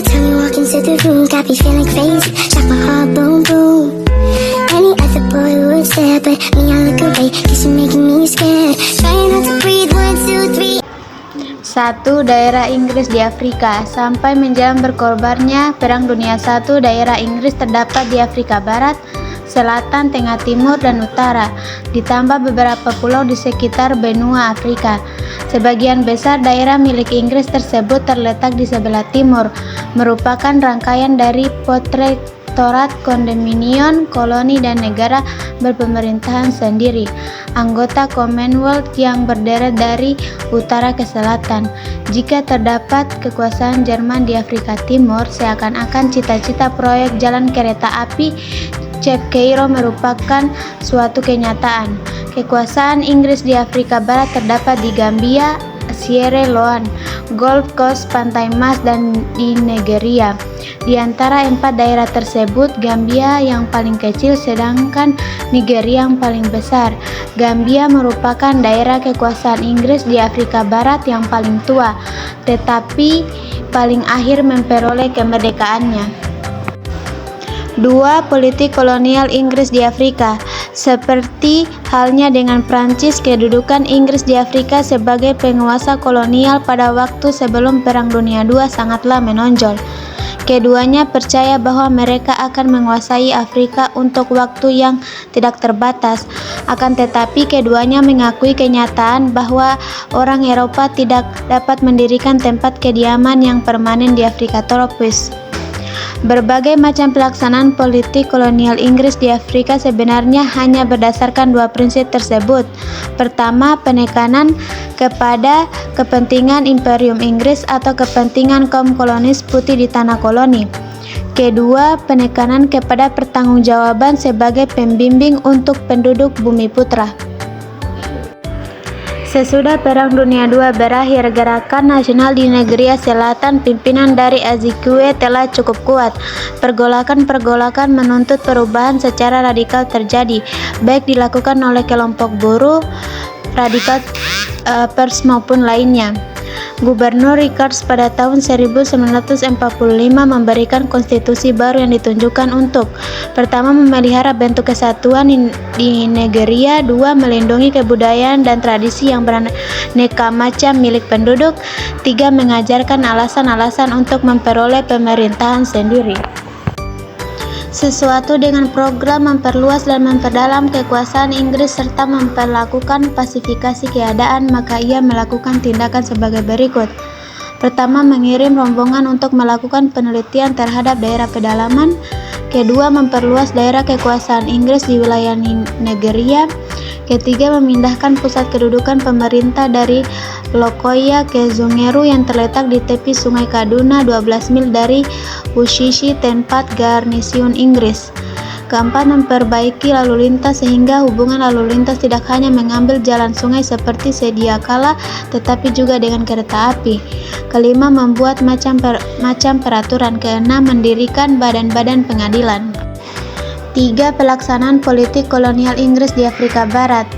Every time you walk into the room, got me feeling crazy. Shock my heart, boom, boom. Any other boy would stare, but me, I look away, cause you're making me scared. Trying not to breathe, 1, 2, 3. 1. Daerah Inggris di Afrika. Sampai menjelang berkorbannya Perang Dunia I, daerah Inggris terdapat di Afrika Barat, Selatan, Tengah Timur, dan Utara, ditambah beberapa pulau di sekitar benua Afrika. Sebagian besar daerah milik Inggris tersebut terletak di sebelah timur, merupakan rangkaian dari protektorat, kondominion, koloni, dan negara berpemerintahan sendiri, anggota Commonwealth yang berderet dari utara ke selatan. Jika terdapat kekuasaan Jerman di Afrika Timur, seakan-akan cita-cita proyek jalan kereta api Cape Cairo merupakan suatu kenyataan. Kekuasaan Inggris di Afrika Barat terdapat di Gambia, Sierra Leone, Gold Coast, Pantai Mas, dan di Nigeria. Di antara 4 daerah tersebut, Gambia yang paling kecil sedangkan Nigeria yang paling besar. Gambia merupakan daerah kekuasaan Inggris di Afrika Barat yang paling tua, tetapi paling akhir memperoleh kemerdekaannya. 2. Politik kolonial Inggris di Afrika. Seperti halnya dengan Prancis, kedudukan Inggris di Afrika sebagai penguasa kolonial pada waktu sebelum Perang Dunia II sangatlah menonjol. Keduanya percaya bahwa mereka akan menguasai Afrika untuk waktu yang tidak terbatas. Akan tetapi keduanya mengakui kenyataan bahwa orang Eropa tidak dapat mendirikan tempat kediaman yang permanen di Afrika tropis. Berbagai macam pelaksanaan politik kolonial Inggris di Afrika sebenarnya hanya berdasarkan 2 prinsip tersebut. Pertama, penekanan kepada kepentingan Imperium Inggris atau kepentingan kaum kolonis putih di tanah koloni. Kedua, penekanan kepada pertanggungjawaban sebagai pembimbing untuk penduduk Bumi Putra. Sesudah Perang Dunia II berakhir, gerakan nasional di Nigeria Selatan pimpinan dari Azikiwe telah cukup kuat. Pergolakan-pergolakan menuntut perubahan secara radikal terjadi, baik dilakukan oleh kelompok buruh, radikal pers maupun lainnya. Gubernur Rickards pada tahun 1945 memberikan konstitusi baru yang ditunjukkan untuk: pertama, memelihara bentuk kesatuan di Nigeria; 2. melindungi kebudayaan dan tradisi yang beraneka macam milik penduduk; 3. mengajarkan alasan-alasan untuk memperoleh pemerintahan sendiri. Sesuatu dengan program memperluas dan memperdalam kekuasaan Inggris serta memperlakukan pasifikasi keadaan, maka ia melakukan tindakan sebagai berikut. Pertama, mengirim rombongan untuk melakukan penelitian terhadap daerah pedalaman. Kedua, memperluas daerah kekuasaan Inggris di wilayah Nigeria. Ketiga, memindahkan pusat kedudukan pemerintah dari Lokoja ke Zungeru yang terletak di tepi Sungai Kaduna 12 mil dari Ushishi, tempat garnisun Inggris. Keempat, memperbaiki lalu lintas sehingga hubungan lalu lintas tidak hanya mengambil jalan sungai seperti sedia kala, tetapi juga dengan kereta api. Kelima, membuat macam peraturan. Keenam, mendirikan badan-badan pengadilan. 3. Pelaksanaan politik kolonial Inggris di Afrika Barat.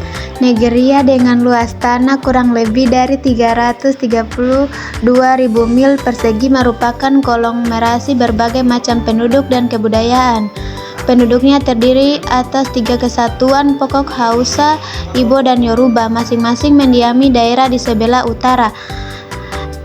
Nigeria dengan luas tanah kurang lebih dari 332.000 mil persegi merupakan konglomerasi berbagai macam penduduk dan kebudayaan. Penduduknya terdiri atas 3 kesatuan pokok: Hausa, Igbo, dan Yoruba, masing-masing mendiami daerah di sebelah utara,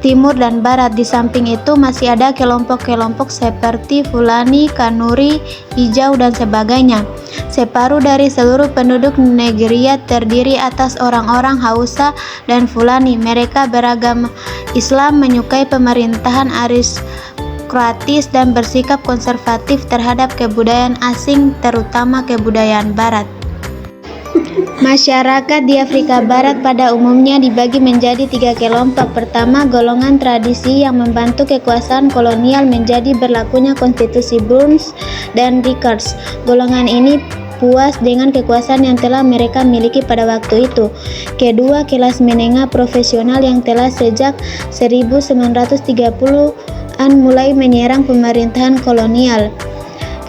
timur, dan barat. Di samping itu masih ada kelompok-kelompok seperti Fulani, Kanuri, Hijau, dan sebagainya. Separuh dari seluruh penduduk Nigeria terdiri atas orang-orang Hausa dan Fulani. Mereka beragama Islam, menyukai pemerintahan aristokratis, dan bersikap konservatif terhadap kebudayaan asing, terutama kebudayaan barat. Masyarakat di Afrika Barat pada umumnya dibagi menjadi 3 kelompok. Pertama, golongan tradisi yang membantu kekuasaan kolonial menjadi berlakunya konstitusi Burns dan Rickards. Golongan ini puas dengan kekuasaan yang telah mereka miliki pada waktu itu. Kedua, kelas menengah profesional yang telah sejak 1930-an mulai menyerang pemerintahan kolonial.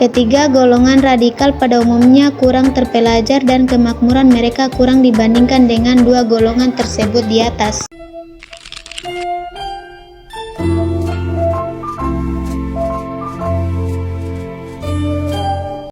Ketiga, golongan radikal pada umumnya kurang terpelajar dan kemakmuran mereka kurang dibandingkan dengan 2 golongan tersebut di atas.